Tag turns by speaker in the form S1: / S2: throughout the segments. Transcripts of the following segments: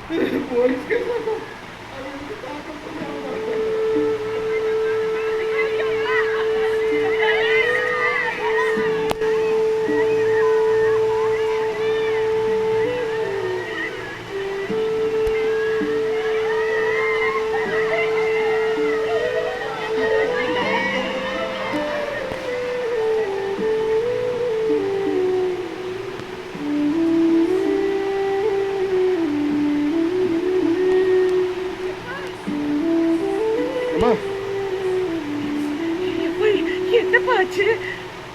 S1: Police കേസാക്കും.
S2: என்னப்பா ஆச்சு?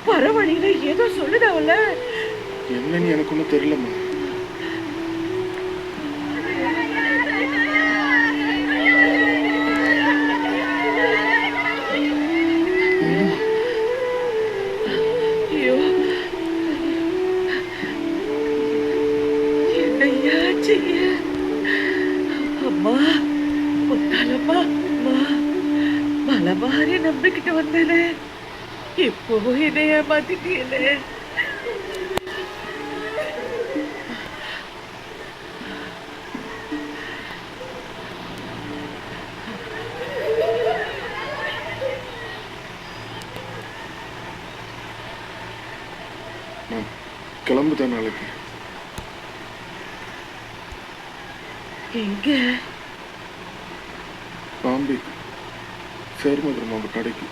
S2: வர வழியில ஏதோ சொல்லுதாவல.
S1: என்னன்னு எனக்கு ஒன்றும் தெரியலம்மா.
S2: ஐயோ, என்னையா செய்ய? அம்மா, முத்தாலம்மா, அம்மா, மலமாரி நம்பிக்கிட்டு வந்தேனே, இப்போ என்னை ஏமாத்திட்டீங்களே.
S1: நான் கிளம்புதான் நாளைக்கு.
S2: எங்க?
S1: பாம்பேக்கு சேர்மதுரம் அவங்க கடைக்கு.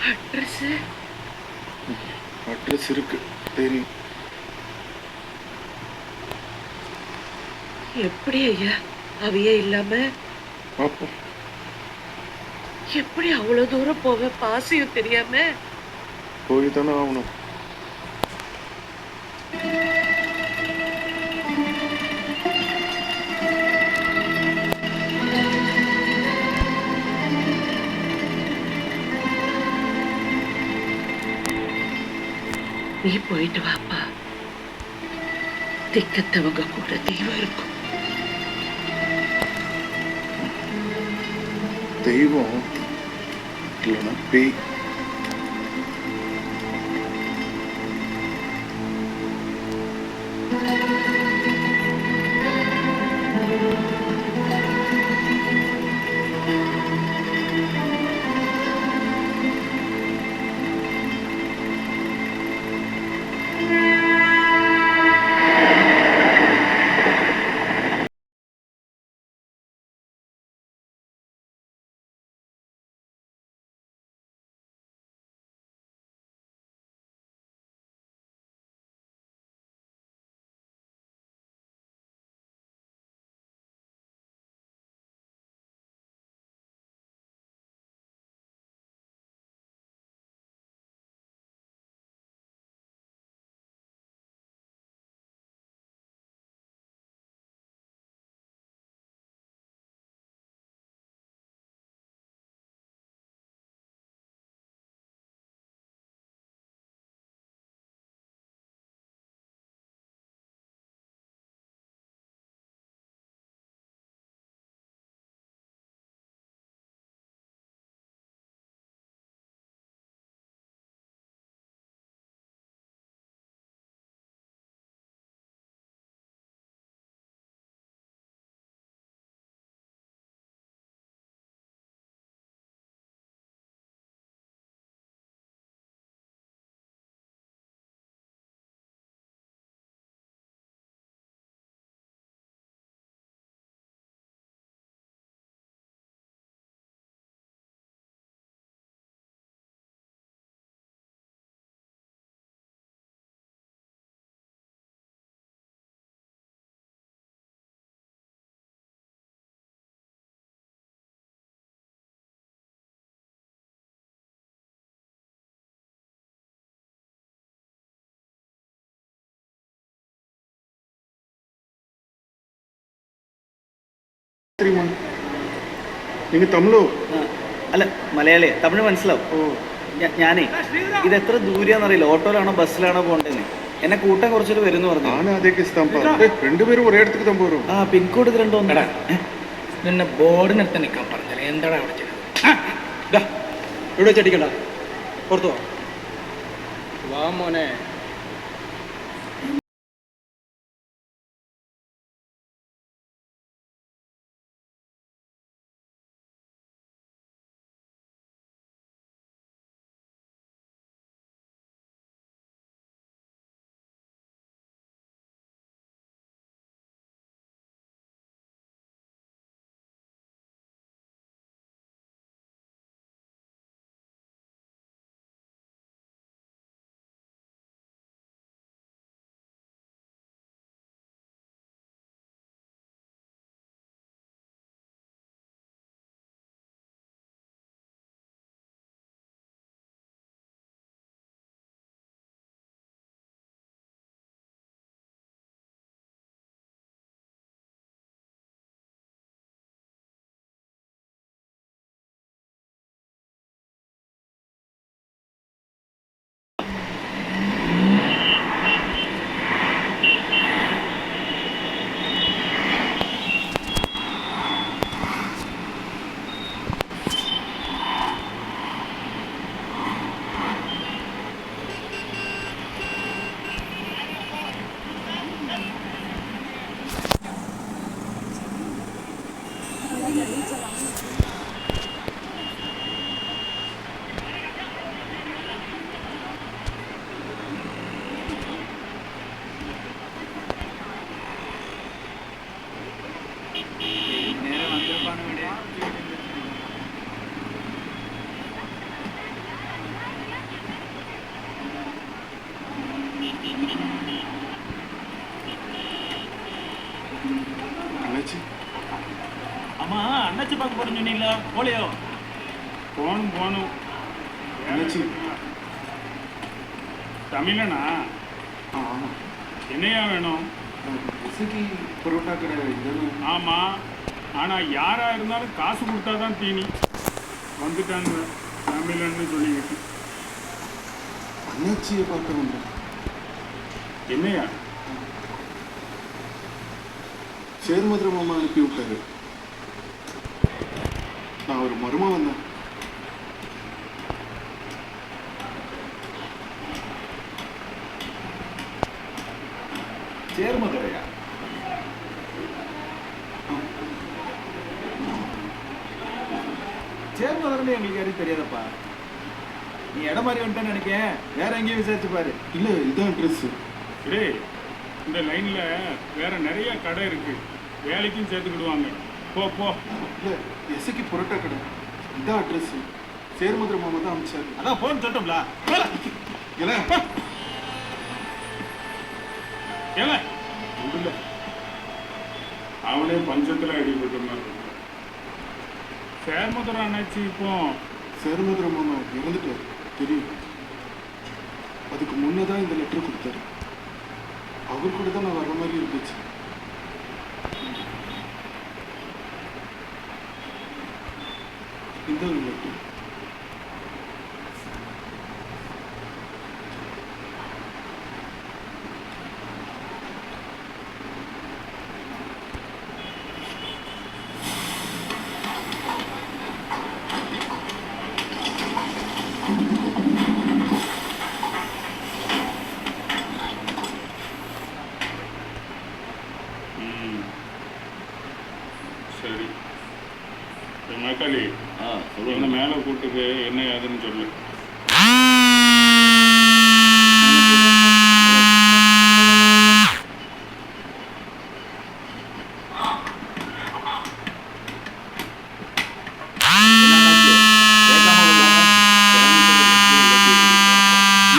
S2: அட்ரஸ்?
S1: அட்ரஸ் இருக்கு, தெரியும்.
S2: எப்படி ஐயா அவையே இல்லாம?
S1: பார்ப்போம்.
S2: எப்படி அவ்வளவு தூரம் போவ? பாசியும் தெரியாம
S1: போய் தானே ஆகணும்.
S2: நீ போயிட்டு வாப்பா. திக்கத்தவங்க கூட தெய்வம் இருக்கும்.
S1: தெய்வம் இல்லைன்னா பேய். தெரியுமா? നിങ്ങൾ തമിഴോ?
S3: അല്ല മലയാളിയാ. തമിഴ് മനസ്സിലാവും. ഞാനേ ഇത് എത്ര ദൂരെയാണെന്നറിയില്ല. ഓട്ടോയിലാണോ ബസ്സിലാണോ പോകേണ്ടതെന്ന്. എന്നെ കൂട്ടം കുറച്ചിട്ട് വരും എന്ന് പറഞ്ഞു.
S1: രണ്ടുപേരും ഒരേ இடத்துக்கு தான் போறோம்.
S3: ആ പിൻകോഡ് ഇത് രണ്ടോ
S4: നിന്നെ ബോർഡിനടുത്ത് നിൽക്കാൻ പറഞ്ഞാൽ എന്താടാ അവിടെ ചെയ്തത്?
S3: ഇവിടെ വെച്ചടിക്കണ്ട, പുറത്തു
S4: വാ മോനെ.
S1: அண்ணாச்சி
S5: அம்மா அண்ணாச்சி பார்க்க போறேன்னு சொன்னீங்களா போலையோ? போகணும்
S1: அண்ணாச்சி
S5: தமிழனா?
S1: ஆமாம்
S5: என்னையா வேணும்?
S1: இசைக்கு பரோட்டா கடை இதுன்னு
S5: ஆமாம், ஆனால் யாராக இருந்தாலும் காசு கொடுத்தா தான் தீனி. வந்துட்டாங்க தமிழன்னு சொல்லிக்கிட்டு.
S1: அண்ணாச்சியை பார்க்க வந்தேன்.
S5: என்னையா?
S1: சேர்மதுரை மாமா அனுப்பி விட்டாரு. நான் ஒரு மருமா வந்தேன்.
S3: சேர்மதுரையா? சேர்மதுரைன்னு எங்களுக்கு யாரும் தெரியாதப்பா. நீ இடம் மாதிரி வந்துட்டேன்னு நினைக்கேன். வேற எங்கேயும் விசாரிச்சு பாரு.
S1: இல்லை இதுதான் அட்ரெஸ்ஸு.
S5: டேய், இந்த லைனில் வேற நிறைய கடை இருக்கு, வேலைக்கும் சேர்த்துக்கிடுவாங்க. போ போ.
S1: இல்லை இசைக்கு பரோட்டா கடை இதான் அட்ரெஸ்ஸு. சேர்மதுரை மாமா தான் அனுப்பிச்சாரு.
S5: அதான் போன்னு சொல்லிட்டோம்ல.
S1: இல்லை
S5: ஏல முடியல, அவனே பஞ்சத்தில் அடிபட்ட மாதிரி. சேர்மதுரை அண்ணாச்சி இப்போ
S1: சேர்மதுரை மாமா இறந்துட்டாரு தெரியும். அதுக்கு முன்னே தான் இந்த லெட்டர் கொடுத்தாரு. அவர் கூட தான் நான் வர்ற மாதிரி இருந்துச்சு. இந்த லெட்டர்
S5: சரி. மக்காளி என்ன மேலே கூட்டுக்கு என்ன ஏதுன்னு சொல்லு.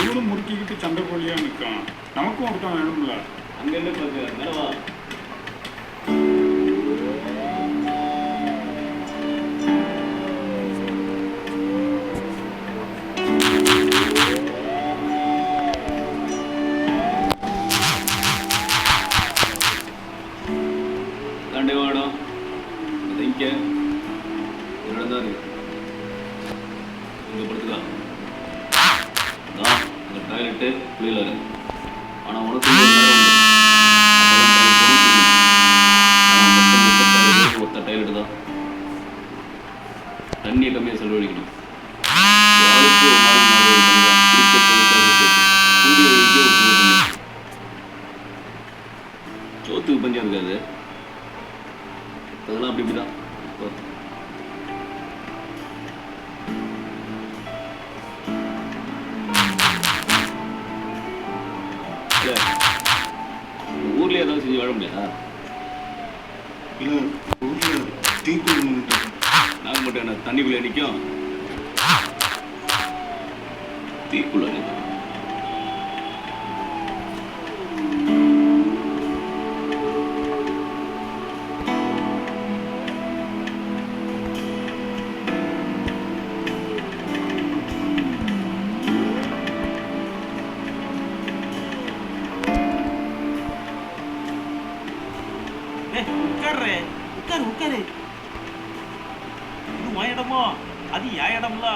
S5: இவனும் முறுக்கிக்கிட்டு சண்டை கோழியா நிற்கான். நமக்கும் ஒருத்தன் வேணும்ல.
S3: அங்க என்ன பார்க்க மேலவா?
S6: வேணும் இங்க ஒரு இடம் தான் இருக்கு. இங்க படுத்துக்கா. இந்த டாய்லெட்டு குளியல இருக்கு. ஆனா உனக்கு ஒத்த டாய்லெட்டு தான். தண்ணியை கம்மியாக செலவழிக்கணும். யாருக்கு ஒரு நாளைக்கு 4 சோத்துக்கு பஞ்சம் இருக்காது. அதெல்லாம் அப்படி இப்படிதான். ஊர்லயே ஏதாவது செஞ்சு வாழ முடியாதா?
S1: இல்ல ஊர்ல தீக்குள்ள
S6: நாங்க மட்டும் என்ன தண்ணிக்குள்ள நிற்கும்? தீக்குள்ள நிற்கும்.
S5: உட்காரு. இது உன் இடமோ? அது என் இடம்ல.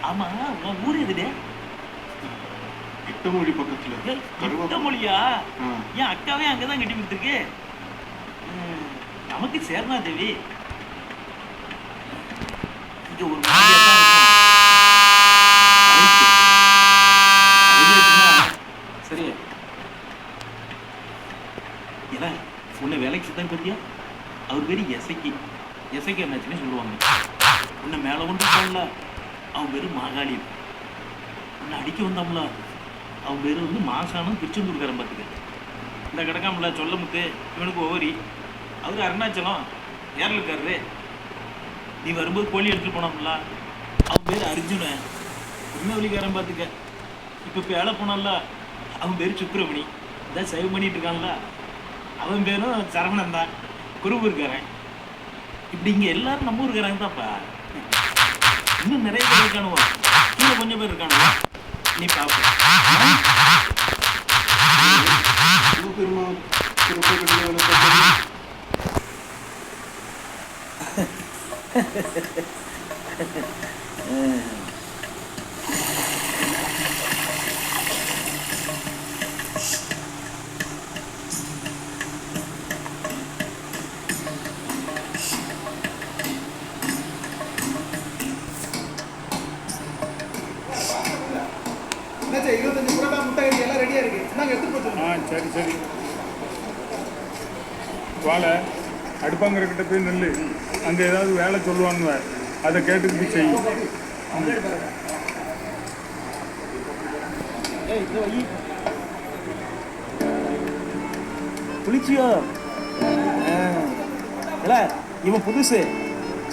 S5: ஆமா, உன் ஊர் எதுடே?
S1: கிட்டமொழி பக்கத்துல.
S5: கிட்டமொழியா? என் அக்காவே அங்கதான் கட்டி கொடுத்துருக்கு. நமக்கு சேர்மா தேவி. இங்க ஒரு மாதிரியா தான் இருக்கும்.
S7: அவர் பேர் எசைக்கு என்னாச்சுன்னு சொல்லுவாங்க. உன்னை மேலே கொண்டு போகல, அவன் பேர் மாகாளியம். உன்னை அடிக்க வந்தாம்ல, அவன் பேர் வந்து மாசானும் திருச்செந்தூர்காரன். பார்த்துக்க, இந்த கிடக்காமல சொல்ல முத்து இவனுக்கு ஓவரி. அவர் அருணாச்சலம் ஏரலுக்காரரு. நீ வரும்போது கோழி எடுத்துகிட்டு போனோம்ல, அவன் பேர் அர்ஜுனன் திருநெல்வேலிக்காரன். பார்த்துக்க, இப்போ வேலை போனான்ல, அவன் பேர் சுப்பிரமணி. இதான் சேவ் பண்ணிட்டு இருக்கான்ல, அவன் பேரும் சரவணன் தான், குருவூர்காரன். இப்படி இங்கே எல்லாரும் நம்ம ஊருக்காரங்க தான்ப்பா. இன்னும் நிறைய பேர் இருக்கானுவா, கீழே கொஞ்சம் பேர் இருக்கானுவா. நீ பார்ப்ப
S1: பெருமா சிறப்பாக கட்டில
S8: என்னாச்சு 25 புரோட்டா முட்டை கறி எல்லாம் ரெடியா இருக்கு. நாங்க எடுத்து போறோம்.
S5: சரி சரி. வாழை அடுப்பாங்கிற போய் நெல். அங்கே ஏதாவது வேலை சொல்லுவானுவ, அதை கேட்டுக்கிட்டு செய்யும்.
S7: குளிச்சியோ? இல்லை, இவன் புதுசு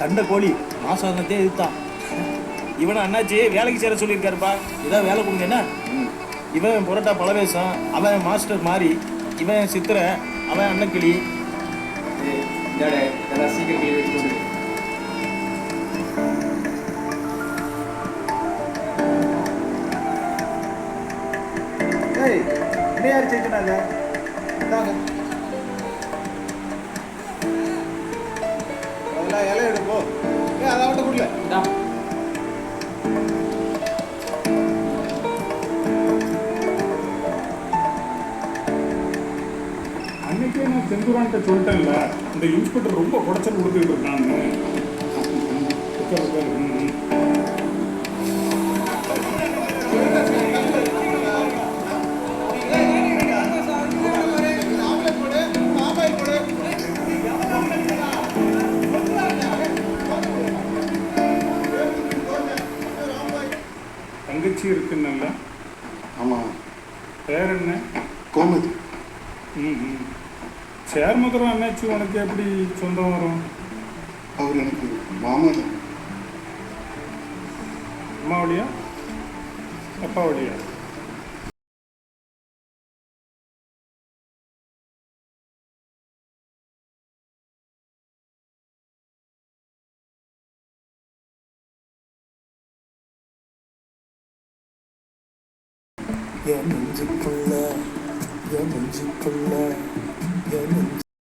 S7: சண்டை கோழி மாசாந்தத்தையே இதுதான். இவனை அண்ணாச்சி வேலைக்கு சேர சொல்லியிருக்காருப்பா. ஏதாவது வேலை கொடுங்க. என்ன இவன் புரோட்டா பழவேஷம், அவன் மாஸ்டர் மாறி, இவன் சித்திரை, அவன் அன்னக்கிளி.
S3: சீக்கிரம்
S8: என்ன யார் சேர்த்துனாங்க? அதெல்லாம் இலை எடுப்போம். அதை மட்டும் கொடுல.
S5: அன்னைக்கே நான் செந்தூரான்ட்ட சொல்லிட்டேன்ல, இந்த இன்ஸ்பெக்டர் ரொம்ப குடைச்சல் கொடுத்துட்டு இருக்கான்னு. தங்கச்சி இருக்குன்னல்ல?
S1: ஆமாம்.
S5: பேர் என்ன?
S1: கோமதி.
S5: ம். சேர்மதுரம் அண்ணாச்சி உனக்கு எப்படி சொந்தம் வரும்?
S1: அவர் எனக்கு மாமா தான்.
S5: அம்மாவுடையா அப்பாவுடையா?
S9: என் நெஞ்சுக்குள்ள